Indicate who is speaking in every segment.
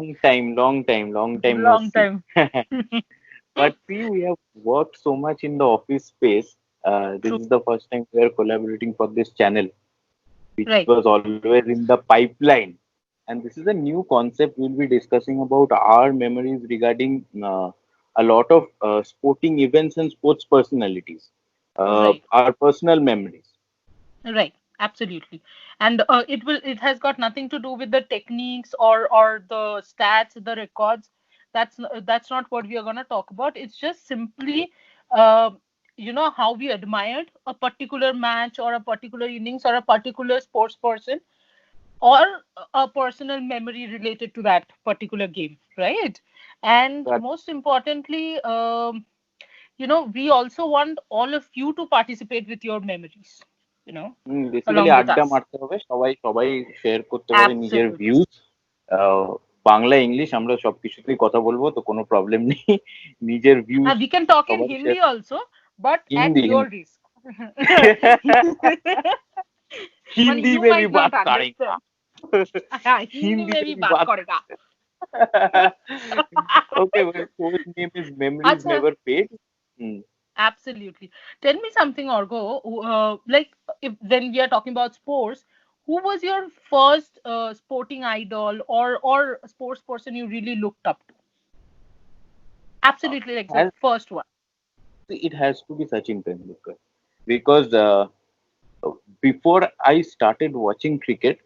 Speaker 1: long time no
Speaker 2: Long
Speaker 1: see.
Speaker 2: time.
Speaker 1: But see, we have worked so much in the office space. This
Speaker 2: True.
Speaker 1: is the first time we are collaborating for this channel, which
Speaker 2: Right.
Speaker 1: was always in the pipeline. And this is a new concept we'll be discussing about our memories regarding a lot of sporting events and sports personalities,
Speaker 2: Right.
Speaker 1: our personal memories.
Speaker 2: Right. Absolutely. And it has got nothing to do with the techniques or the stats, the records. That's not what we are going to talk about. It's just simply uh, how we admired a particular match or a particular innings or a particular sports person or a personal memory related to that particular game, right? And
Speaker 1: But
Speaker 2: most importantly, we also want all of you to participate with your memories, you know,
Speaker 1: basically
Speaker 2: along with
Speaker 1: আড্ডা
Speaker 2: us.
Speaker 1: মারতে হবে, সবাই সবাই share করতে পারে নিজের
Speaker 2: Absolutely.
Speaker 1: Views. Bangla English আমরা সবকিছুতেই কথা বলবো, তো কোনো প্রবলেম নেই। নিজের views
Speaker 2: And we can talk in
Speaker 1: সবাই share.
Speaker 2: Hindi also, but at
Speaker 1: Hindi
Speaker 2: your
Speaker 1: Hindi
Speaker 2: risk. Money
Speaker 1: Hindi
Speaker 2: you
Speaker 1: में भी
Speaker 2: might not
Speaker 1: बात करेंगे।
Speaker 2: understand. Hindi
Speaker 1: हिंदी
Speaker 2: में
Speaker 1: में
Speaker 2: भी
Speaker 1: भी
Speaker 2: बात
Speaker 1: बात।
Speaker 2: करेगा.
Speaker 1: Okay, my full name is Memories
Speaker 2: Acha,
Speaker 1: Never Fade. Hmm.
Speaker 2: absolutely. Tell me something, Orgo. Like, if when we are talking about sports, who was your first sporting idol or sports person you really looked up to? Absolutely, like the
Speaker 1: Has,
Speaker 2: first one.
Speaker 1: it has to be Sachin Tendulkar because before I started watching cricket,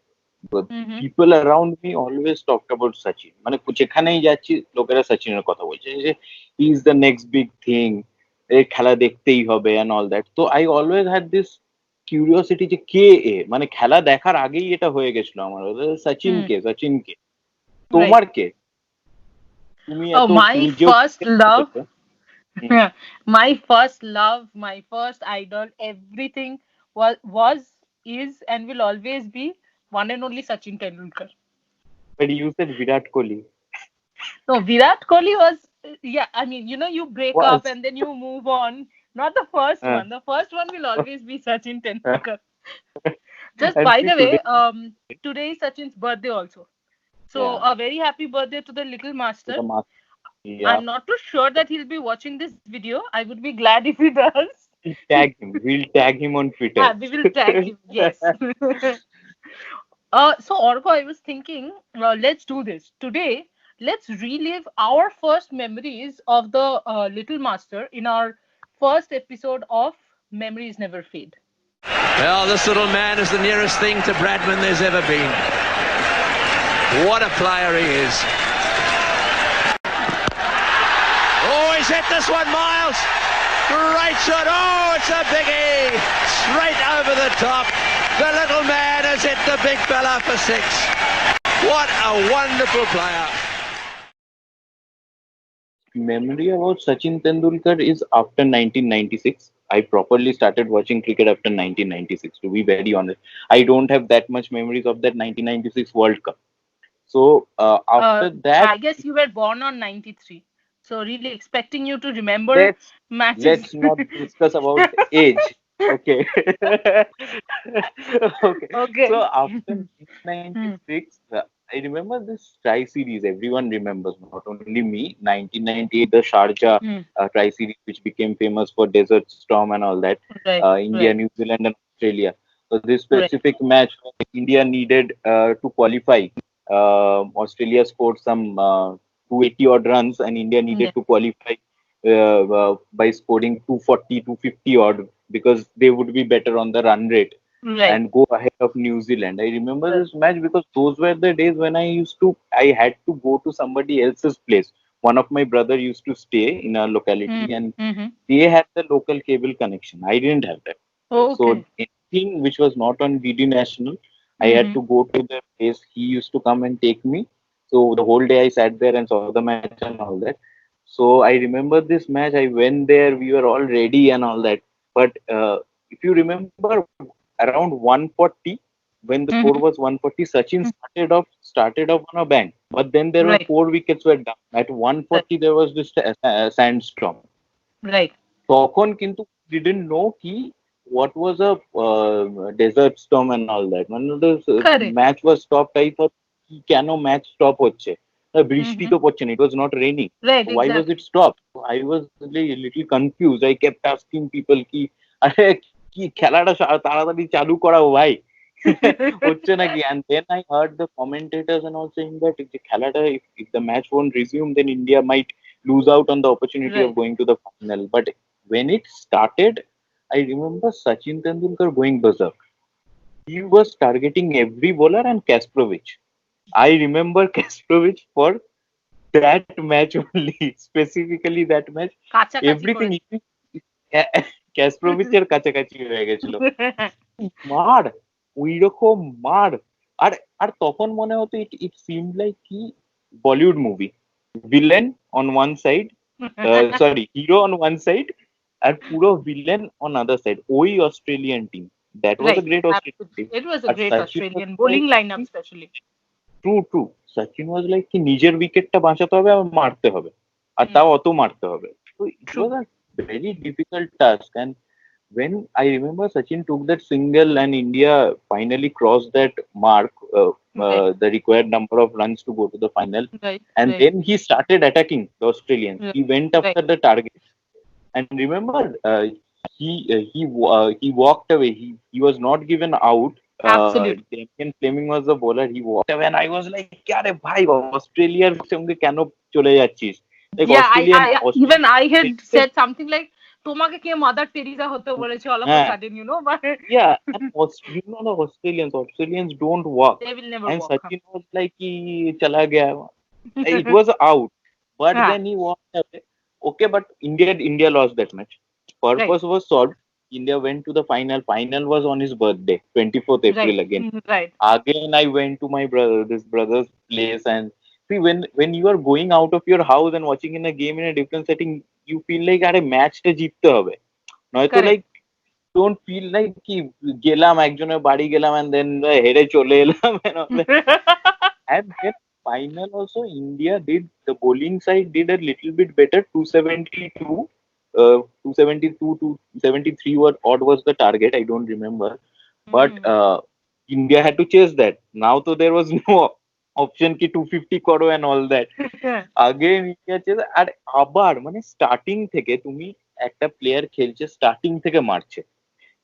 Speaker 1: but
Speaker 2: Mm-hmm.
Speaker 1: people around me always talked about Sachin. মানে যেখানেই যাচ্ছি লোকেরা সচিনের কথা বলছে যে he is the next big thing, এ খেলা দেখতেই হবে অ্যান্ড অল দ্যাট। তো I always had this curiosity যে কে এ, মানে খেলা দেখার আগেই এটা হয়ে গেছিল আমার, সচিন
Speaker 2: Hmm.
Speaker 1: কে, সচিন কে।
Speaker 2: Right.
Speaker 1: তোমার কে? তুমি
Speaker 2: Oh,
Speaker 1: এত
Speaker 2: my
Speaker 1: নিজেও
Speaker 2: first
Speaker 1: ক্রিকেট
Speaker 2: love.
Speaker 1: দেখেছো। হুম।
Speaker 2: My first love, my first idol, everything was is and will always be one and only Sachin Tendulkar.
Speaker 1: But you said Virat Kohli
Speaker 2: No, Virat Kohli was, yeah, I mean, you break up
Speaker 1: was
Speaker 2: and then you move on. Not the first
Speaker 1: uh,
Speaker 2: one. The first one will always be Sachin Tendulkar. Just
Speaker 1: and
Speaker 2: by
Speaker 1: see
Speaker 2: the
Speaker 1: today
Speaker 2: way, today is Sachin's birthday also. So
Speaker 1: yeah
Speaker 2: a very happy birthday to the little
Speaker 1: to
Speaker 2: master.
Speaker 1: the master. Yeah,
Speaker 2: I'm not too sure that he'll be watching this video. I would be glad if he does.
Speaker 1: we'll tag him on Twitter.
Speaker 2: We will tag him. Yes. So Orko, I was thinking, let's do this today. Let's relive our first memories of the Little Master in our first episode of Memories Never Fade.
Speaker 3: Well, this little man is the nearest thing to Bradman there's ever been. What a player he is. Oh, he's hit this one, Miles. Great shot. Oh, it's a biggie. Straight over the top. The little man has hit the big fella for six. What a wonderful player.
Speaker 1: Memory about Sachin Tendulkar is after 1996. I properly started watching cricket after 1996, to be very honest. I don't have that much memories of that 1996 World Cup. So after that,
Speaker 2: I guess you were born on 93. So really expecting you to remember
Speaker 1: let's
Speaker 2: matches.
Speaker 1: let's not discuss about age. Okay. Okay.
Speaker 2: Okay.
Speaker 1: So after
Speaker 2: Hmm.
Speaker 1: 1996, I remember this Tri series. Everyone remembers, not only me. 1998, the Sharjah
Speaker 2: Hmm.
Speaker 1: Tri series, which became famous for Desert Storm and all that.
Speaker 2: Right.
Speaker 1: India,
Speaker 2: Right.
Speaker 1: New Zealand, and Australia. So this
Speaker 2: Right.
Speaker 1: specific match, India needed to qualify. Australia scored some 280 odd runs, and India
Speaker 2: Yeah.
Speaker 1: needed to qualify by scoring 240, 250 odd, because they would be better on the run rate
Speaker 2: Right.
Speaker 1: and go ahead of New Zealand. I remember
Speaker 2: Right.
Speaker 1: this match because those were the days when I had to go to somebody else's place. One of my brother used to stay in a locality, and
Speaker 2: Mm-hmm.
Speaker 1: they had the local cable connection. I didn't have that. So
Speaker 2: Okay.
Speaker 1: anything which was not on DD National, I had
Speaker 2: Mm-hmm.
Speaker 1: to go to the place. He used to come and take me. So the whole day I sat there and saw the match and all that. So I remember this match. I went there. We were all ready and all that. But if you remember, around 140, when the score
Speaker 2: Mm-hmm.
Speaker 1: was 140, Sachin started off on a bang. But then there were
Speaker 2: Right.
Speaker 1: four wickets were down. At
Speaker 2: Right.
Speaker 1: 140, there was this sandstorm.
Speaker 2: Right.
Speaker 1: তখন কিন্তু didn't know কি what was a desert storm and all that. মানে the
Speaker 2: Correct.
Speaker 1: match was stopped. I thought কি কেন match stop হচ্ছে? বৃষ্টি
Speaker 2: Mm-hmm.
Speaker 1: তো পড়ছে না, it was not raining.
Speaker 2: Right,
Speaker 1: Why was
Speaker 2: exactly.
Speaker 1: it stopped? I was little confused. I kept asking people কি আরে কি খেলাটা তাড়াতাড়ি চালু করাও ভাই। হচ্ছে নাকি? And then I heard the commentators and all saying that if the খেলাটা if the match won't resume, then India might lose out on the opportunity of
Speaker 2: Right.
Speaker 1: going to the final. But when it started, I remember Sachin Tendulkar going berserk. He was targeting every bowler and Kasparovich. I remember Kasparovich for that match only, specifically that match.
Speaker 2: কাছাকাছি
Speaker 1: Everything
Speaker 2: করেছে।
Speaker 1: ক্যাসপ্রোভিচের কাছাকাছি হয়ে গেছিল। মার, ওই রকম মার। আর আর তখন মনে হতো ইট ইট সিম লাইক কি Bollywood movie, villain on one side, sorry hero on one side, আর পুরো ভিলেন অন আদার সাইড। ওই Australian team, that was a
Speaker 2: Right.
Speaker 1: Great Australian
Speaker 2: Absolutely.
Speaker 1: Team.
Speaker 2: It was a
Speaker 1: আর
Speaker 2: great
Speaker 1: Sachin
Speaker 2: Australian bowling lineup, especially.
Speaker 1: True true, Sachin was like কি নিজের উইকেটটা বাঁচাতে হবে আর মারতে হবে, আর তাও
Speaker 2: Hmm.
Speaker 1: অত মারতে হবে। তো ইট ওয়াজ
Speaker 2: True.
Speaker 1: A very difficult task. And when I remember Sachin took that single and India finally crossed that mark,
Speaker 2: Right.
Speaker 1: the required number of runs to go to the final,
Speaker 2: Right.
Speaker 1: and
Speaker 2: Right.
Speaker 1: then he started attacking the Australians.
Speaker 2: Right.
Speaker 1: He went
Speaker 2: Right.
Speaker 1: after the target, and remember, he walked away. He was not given out.
Speaker 2: Absolutely.
Speaker 1: Damian Fleming was the bowler. He walked away, and I was like, "Kya re bhai, অস্ট্রেলিয়ার সঙ্গে কেন চলে যাচ্ছিস?" Like
Speaker 2: Yeah, even
Speaker 1: Australian
Speaker 2: I had said something like, তোমাকে কে mother Teresa হতে বলেছে all of a
Speaker 1: হ্যাঁ,
Speaker 2: sudden, but
Speaker 1: yeah, and you know the Australians don't walk,
Speaker 2: they will never
Speaker 1: and
Speaker 2: walk up.
Speaker 1: Sachin was like, "Ki chala gaya." It was out, but
Speaker 2: Yeah,
Speaker 1: then he walked away. Okay, but India lost that match.
Speaker 2: right,
Speaker 1: Purpose was solved. India went to the final. Final was on his birthday, 24th
Speaker 2: right,
Speaker 1: April again.
Speaker 2: right.
Speaker 1: Again, I went to my this brother's place, and see, when you are going out of your house and watching in a game in a different setting, you feel like আরে ম্যাচটা জিততে হবে, নয়তো
Speaker 2: Correct.
Speaker 1: like don't feel like কি গেলাম একজনের বাড়ি গেলাম and then হেরে চলে এলাম and all that. And then final also India did, the bowling side did a little bit better, 272, 272 to 73 what odd was the target, I don't remember. But
Speaker 2: Hmm.
Speaker 1: India had to chase that. Now so there was no option ki 250 করো and all that. Again India chase, আর আবার মানে starting থেকে তুমি একটা player খেলছে, starting থেকে মারছে।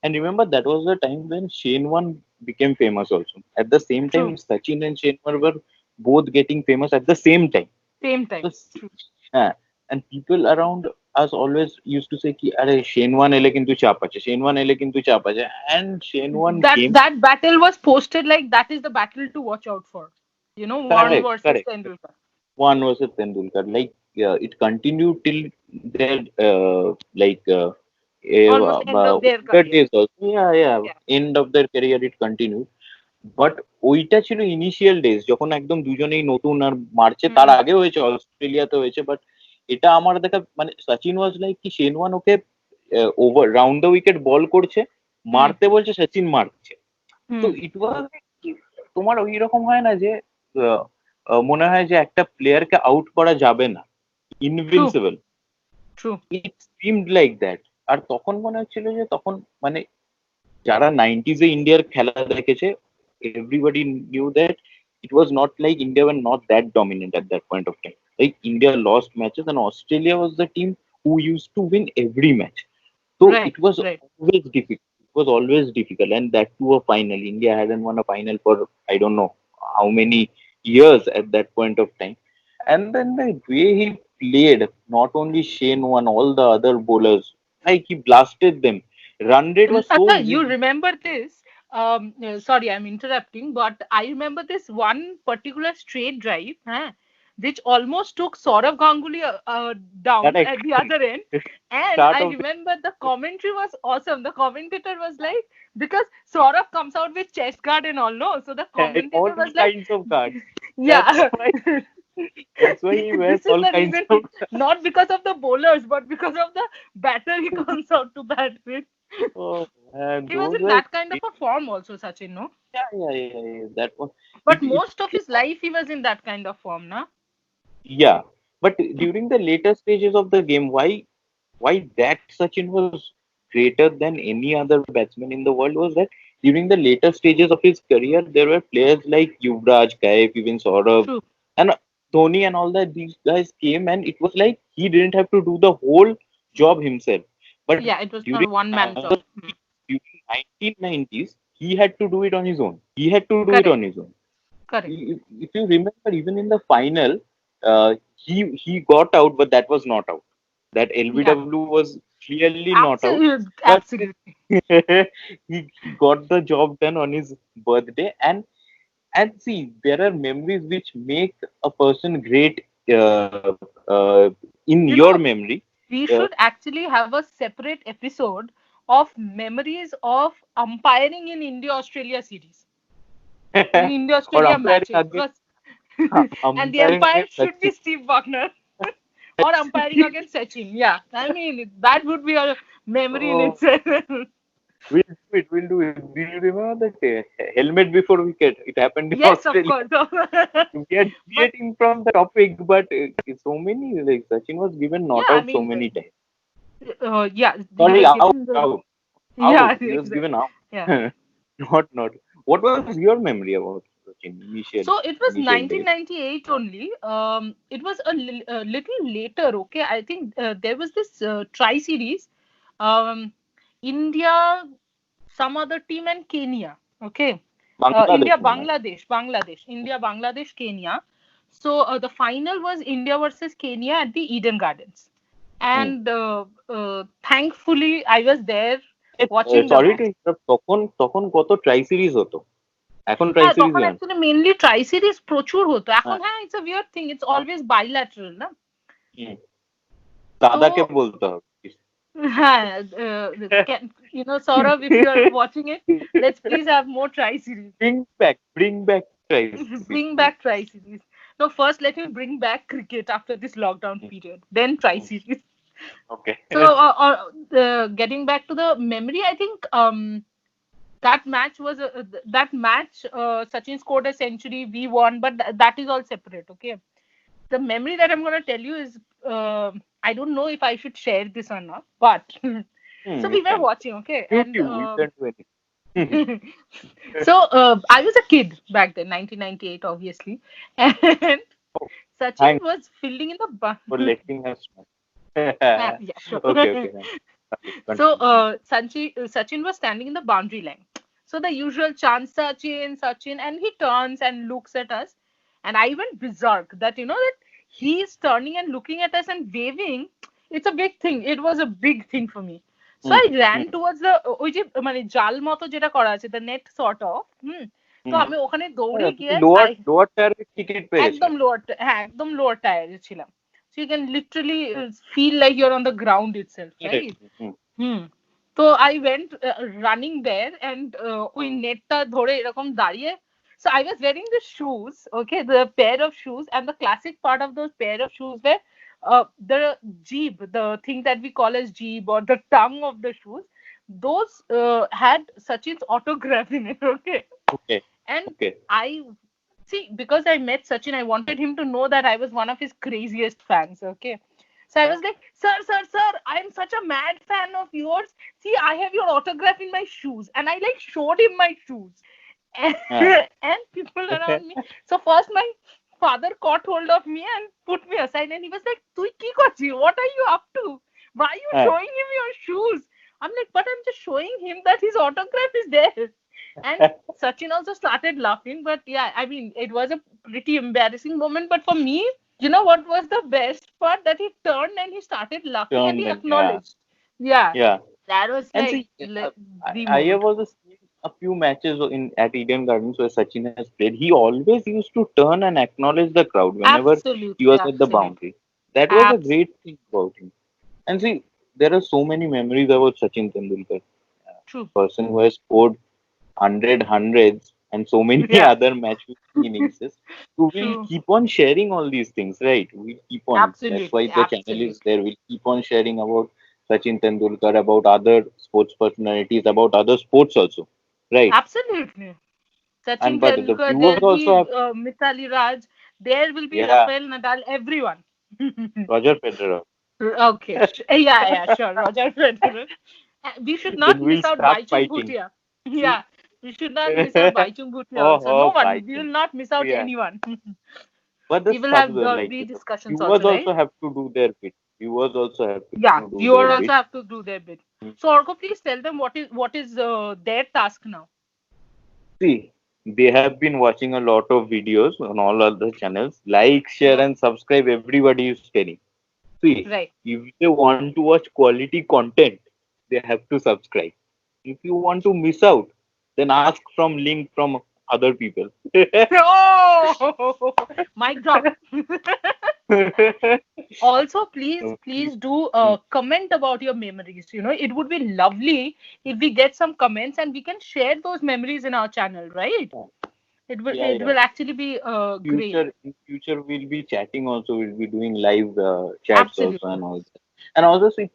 Speaker 1: And remember, that was the time when Shane Warne became famous also. At the same time,
Speaker 2: True.
Speaker 1: Sachin and Shane Warne were both getting famous at the same time.
Speaker 2: Same
Speaker 1: So,
Speaker 2: time. True.
Speaker 1: and people around us always used to say, "Ki, Are Shane Warne ele kintu chap ache, Shane Warne ele kintu chap ache." And Shane Warne
Speaker 2: That
Speaker 1: came.
Speaker 2: that battle was posted like that is the battle to watch out for. Warren
Speaker 1: Correct,
Speaker 2: versus
Speaker 1: correct.
Speaker 2: Tendulkar.
Speaker 1: One versus Tendulkar. Like, it continued till their,
Speaker 2: Almost end of their
Speaker 1: older
Speaker 2: career.
Speaker 1: days also. Yeah, yeah.
Speaker 2: Yeah.
Speaker 1: End of their career, it continued. But ওইটা ছিল initial days, যখন একদম দুজনেই নতুন আর মারছে। তার
Speaker 2: Hmm.
Speaker 1: আগে হয়েছে, অস্ট্রেলিয়াতে হয়েছে, বাট এটা আমার দেখা মানে সচিন ওয়াজ লাইক কি Shane Warne okay over round the wicket bowl করছে,
Speaker 2: Hmm.
Speaker 1: মারতে বলছে, সচিন মারছে। তো
Speaker 2: Hmm.
Speaker 1: ইট ওয়াজ তোমার ওই রকম হয় না যে আহ, মনে হয় যে একটা প্লেয়ারকে আউট করা যাবে না,
Speaker 2: True.
Speaker 1: Invincible.
Speaker 2: True.
Speaker 1: It seemed like that. আর তখন মনে হচ্ছিল যে তখন মানে যারা 90s এ ইন্ডিয়ার খেলা দেখেছে, everybody knew that it was not like India were not that dominant at that point of time. Like India lost matches and Australia was the team who used to win every match. So
Speaker 2: Right.
Speaker 1: it was
Speaker 2: Right.
Speaker 1: always difficult. It was always difficult, and that too a final. India hadn't won a final for I don't know how many years at that point of time. And then the way he played, not only Shane won, all the other bowlers, like he blasted them. Run rate was so
Speaker 2: Acha,
Speaker 1: easy.
Speaker 2: you remember this? Sorry, I'm interrupting, but I remember this one particular straight drive, which almost took Saurav Ganguly down
Speaker 1: Correct.
Speaker 2: at the other end. And
Speaker 1: Start
Speaker 2: I
Speaker 1: of
Speaker 2: remember the commentary was awesome. The commentator was like, because Saurav comes out with chest guard and all, no? So the
Speaker 1: all
Speaker 2: commentator was like,
Speaker 1: kinds of cards. That's
Speaker 2: yeah.
Speaker 1: why that's why he wears
Speaker 2: This is
Speaker 1: all
Speaker 2: the
Speaker 1: kinds
Speaker 2: reason,
Speaker 1: of
Speaker 2: not because of the bowlers, but because of the batter he comes out to bat with.
Speaker 1: oh man,
Speaker 2: He was
Speaker 1: those
Speaker 2: in
Speaker 1: were
Speaker 2: that kind of a form also, Sachin, no?
Speaker 1: yeah. That was
Speaker 2: But
Speaker 1: it
Speaker 2: most of his life he was in that kind of form, na?
Speaker 1: yeah. But during the later stages of the game, why that Sachin was greater than any other batsman in the world was that during the later stages of his career, there were players like Yuvraj, Kaif, even Saurabh,
Speaker 2: True.
Speaker 1: and Dhoni and all that, these guys came and it was like he didn't have to do the whole job himself. But
Speaker 2: Yeah, it was
Speaker 1: during
Speaker 2: not a one man
Speaker 1: other
Speaker 2: job.
Speaker 1: during 1990s, he had to do it on his own. He had to do it
Speaker 2: Correct,
Speaker 1: on his own.
Speaker 2: correct.
Speaker 1: If you remember, even in the final, he got out, but that was not out. That
Speaker 2: Yeah,
Speaker 1: LBW was clearly not out,
Speaker 2: absolutely,
Speaker 1: but
Speaker 2: absolutely.
Speaker 1: he got the job done on his birthday. And see, there are memories which make a person great in your
Speaker 2: You know,
Speaker 1: memory.
Speaker 2: we
Speaker 1: Uh,
Speaker 2: should actually have a separate episode of memories of umpiring in India Australia series, in India
Speaker 1: or
Speaker 2: Australia
Speaker 1: umpiring
Speaker 2: matches,
Speaker 1: against
Speaker 2: because and the
Speaker 1: umpiring
Speaker 2: umpire
Speaker 1: against
Speaker 2: should be
Speaker 1: Sachin.
Speaker 2: Steve Wagner or umpiring against Sachin. Yeah, I mean that would be a memory in
Speaker 1: Oh,
Speaker 2: itself.
Speaker 1: we'll do it. We'll do it. Do you remember that helmet before wicket? It happened in
Speaker 2: Yes, of
Speaker 1: Australia.
Speaker 2: course.
Speaker 1: We are
Speaker 2: But
Speaker 1: deviating from the topic, but so many, like Sachin was given
Speaker 2: yeah,
Speaker 1: not
Speaker 2: I
Speaker 1: out so
Speaker 2: mean,
Speaker 1: many times.
Speaker 2: yeah, he
Speaker 1: Sorry,
Speaker 2: was
Speaker 1: out,
Speaker 2: given the,
Speaker 1: out, out.
Speaker 2: yeah,
Speaker 1: He was given out.
Speaker 2: yeah.
Speaker 1: Not. What was your memory about Sachin
Speaker 2: So it was
Speaker 1: initial days?
Speaker 2: 1998 only. It was a little later. Okay, I think there was this tri series. Um, India, some other team, and Kenya. Okay,
Speaker 1: Bangladesh
Speaker 2: India,
Speaker 1: only.
Speaker 2: Bangladesh, India, Bangladesh, Kenya. So the final was India versus Kenya at the Eden Gardens,
Speaker 1: Hmm.
Speaker 2: and thankfully I was there watching the
Speaker 1: Sorry to
Speaker 2: match.
Speaker 1: interrupt. তখন কত try series হতো, এখন try
Speaker 2: হ্যাঁ
Speaker 1: series
Speaker 2: তখন
Speaker 1: হয় না।
Speaker 2: Actually mainly try series প্রচুর হতো, এখন
Speaker 1: হ্যাঁ,
Speaker 2: হ্যাঁ it's a weird thing, it's
Speaker 1: হ্যাঁ,
Speaker 2: অলওয়েজ বাইল্যাটারাল না।
Speaker 1: হুম।
Speaker 2: তো
Speaker 1: দাদাকে বলতে হবে।
Speaker 2: হ্যাঁ, you know, Saurav, if you are watching it, let's please have more tri series.
Speaker 1: Bring back try series
Speaker 2: Bring
Speaker 1: please.
Speaker 2: back tri series. No, first let him bring back cricket after this lockdown period, then tri series.
Speaker 1: Okay.
Speaker 2: So getting back to the memory, I think that match was that match. Sachin scored a century, we won, but that is all separate. Okay, the memory that I'm gonna tell you is I don't know if I should share this or not, but so
Speaker 1: You
Speaker 2: we were
Speaker 1: can.
Speaker 2: watching, okay, and
Speaker 1: YouTube, you can do anything.
Speaker 2: so I was a kid back then, 1998, obviously, and
Speaker 1: Oh,
Speaker 2: Sachin
Speaker 1: thanks
Speaker 2: was fielding in the
Speaker 1: for letting us know.
Speaker 2: yeah, sure.
Speaker 1: Okay, fine.
Speaker 2: So
Speaker 1: Continue.
Speaker 2: Sachin was standing in the boundary line. So the usual chant, Sachin, Sachin, and he turns and looks at us. And I went berserk that, you know, that he is turning and looking at us and waving. It's a big thing. It was a big thing for me. So
Speaker 1: hmm,
Speaker 2: I
Speaker 1: hmm,
Speaker 2: ran towards the ওই যে মানে জাল মতো যেটা করা আছে, the net sort of. তো
Speaker 1: হুম।
Speaker 2: আমি ওখানে দৌড়ে
Speaker 1: তুমি
Speaker 2: গিয়ে
Speaker 1: লোয়ার
Speaker 2: I
Speaker 1: লোয়ার টায়ারের টিকিট পেয়ে গেছিলে।
Speaker 2: একদম লোয়ার, হ্যাঁ একদম লোয়ার টায়ারে ছিলাম। So you can literally feel like you're on the ground itself,
Speaker 1: Correct.
Speaker 2: right? Hmm. তো I went running there and ওই নেটটা ধরে এরকম দাঁড়িয়ে, so I was wearing the shoes, okay, the pair of shoes, and the classic part of those pair of shoes were the jeeb, the thing that we call as jeeb, or the tongue of the shoes, those had Sachin's autograph in it, okay.
Speaker 1: Okay.
Speaker 2: And
Speaker 1: Okay.
Speaker 2: I see, because I met Sachin, I wanted him to know that I was one of his craziest fans. Okay. So I was like, sir, I'm such a mad fan of yours. See, I have your autograph in my shoes. And I like showed him my shoes. And,
Speaker 1: হ্যাঁ।
Speaker 2: and people around me. So first my father caught hold of me and put me aside, and he was like, "Tui ki kochi? What are you up to? Why are you
Speaker 1: হ্যাঁ।
Speaker 2: showing him your shoes?" I'm like, "But I'm just showing him that his autograph is there." And Sachin also started laughing. But yeah, I mean, it was a pretty embarrassing moment. But for me, you know what was the best part? That he turned and he started laughing and
Speaker 1: Turned
Speaker 2: he
Speaker 1: and yeah.
Speaker 2: acknowledged. Yeah,
Speaker 1: Yeah.
Speaker 2: that was
Speaker 1: And
Speaker 2: like
Speaker 1: see,
Speaker 2: the
Speaker 1: I have
Speaker 2: moment.
Speaker 1: also seen a few matches in at Eden Gardens where Sachin has played. He always used to turn and acknowledge the crowd whenever he
Speaker 2: Absolutely,
Speaker 1: was at the
Speaker 2: absolutely,
Speaker 1: boundary. That was a
Speaker 2: absolutely
Speaker 1: great thing about him. And see, there are so many memories about Sachin Tendulkar,
Speaker 2: true.
Speaker 1: person who has scored hundreds and so many
Speaker 2: Yeah,
Speaker 1: other match innings. So we'll
Speaker 2: true.
Speaker 1: keep on sharing all these things, right? We'll keep on. That's why
Speaker 2: Absolutely,
Speaker 1: the channel is
Speaker 2: absolutely,
Speaker 1: there. We'll keep on sharing about Sachin Tendulkar, about other sports personalities, about other sports also, right?
Speaker 2: absolutely. Sachin
Speaker 1: And but the
Speaker 2: Tendulkar,
Speaker 1: viewers
Speaker 2: there'll
Speaker 1: also
Speaker 2: be
Speaker 1: have,
Speaker 2: Mithali Raj, there will be
Speaker 1: yeah,
Speaker 2: Rafael Nadal, everyone.
Speaker 1: Roger Federer.
Speaker 2: Okay, yeah, sure, Roger Federer. We should
Speaker 1: Then
Speaker 2: not
Speaker 1: we'll
Speaker 2: miss out
Speaker 1: start
Speaker 2: Baichung
Speaker 1: fighting.
Speaker 2: Bhutia. Yeah, we should not miss out Baichung Bhutia
Speaker 1: Oh,
Speaker 2: also. No one, we will
Speaker 1: Baichung.
Speaker 2: not miss out
Speaker 1: Yeah.
Speaker 2: anyone.
Speaker 1: But the
Speaker 2: We will have
Speaker 1: like
Speaker 2: the discussions
Speaker 1: viewers
Speaker 2: also, right?
Speaker 1: also have to do their bit. Viewers also have to
Speaker 2: Yeah,
Speaker 1: do their
Speaker 2: viewer also
Speaker 1: bit.
Speaker 2: have to do their bit. So Orko, please tell them what is their task now.
Speaker 1: See, they have been watching a lot of videos on all other channels. Like, share,
Speaker 2: Yeah,
Speaker 1: and subscribe. Everybody is telling. See,
Speaker 2: right.
Speaker 1: if they want to watch quality content, they have to subscribe. If you want to miss out, then ask from link from other people.
Speaker 2: Oh, mic drop. Also, please do comment about your memories. It would be lovely if we get some comments and we can share those memories in our channel, right? It will
Speaker 1: Yeah,
Speaker 2: it
Speaker 1: yeah.
Speaker 2: will actually be great.
Speaker 1: In future we'll be chatting also. We'll be doing live chats also
Speaker 2: Absolutely
Speaker 1: and all that. And also, see,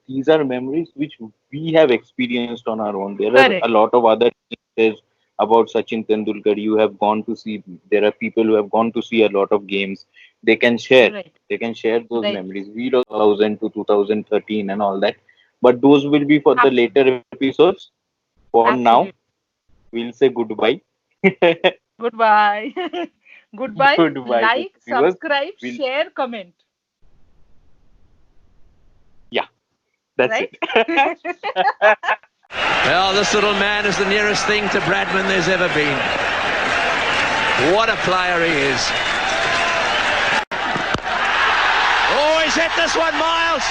Speaker 1: these are memories which we have experienced on our own. There are a
Speaker 2: correct.
Speaker 1: lot of other things about Sachin Tendulkar. You have gone to see. There are people who have gone to see a lot of games. They can share.
Speaker 2: Right,
Speaker 1: They can share those
Speaker 2: right.
Speaker 1: memories. We 2000 to 2013 and all that. But those will be for the
Speaker 2: Absolutely,
Speaker 1: later episodes. For now,
Speaker 2: absolutely.
Speaker 1: we'll say goodbye.
Speaker 2: Goodbye. Goodbye.
Speaker 1: Goodbye to
Speaker 2: Like,
Speaker 1: the viewers.
Speaker 2: subscribe,
Speaker 1: We'll,
Speaker 2: share, comment.
Speaker 1: yeah, that's
Speaker 2: Right?
Speaker 1: it.
Speaker 3: Well, this little man is the nearest thing to Bradman there's ever been. What a player he is. Oh, he's hit this one, Miles.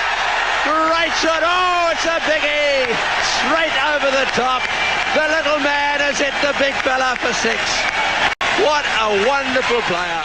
Speaker 3: Great shot. Oh, it's a biggie. Straight over the top. The little man has hit the big fella for six. What a wonderful player.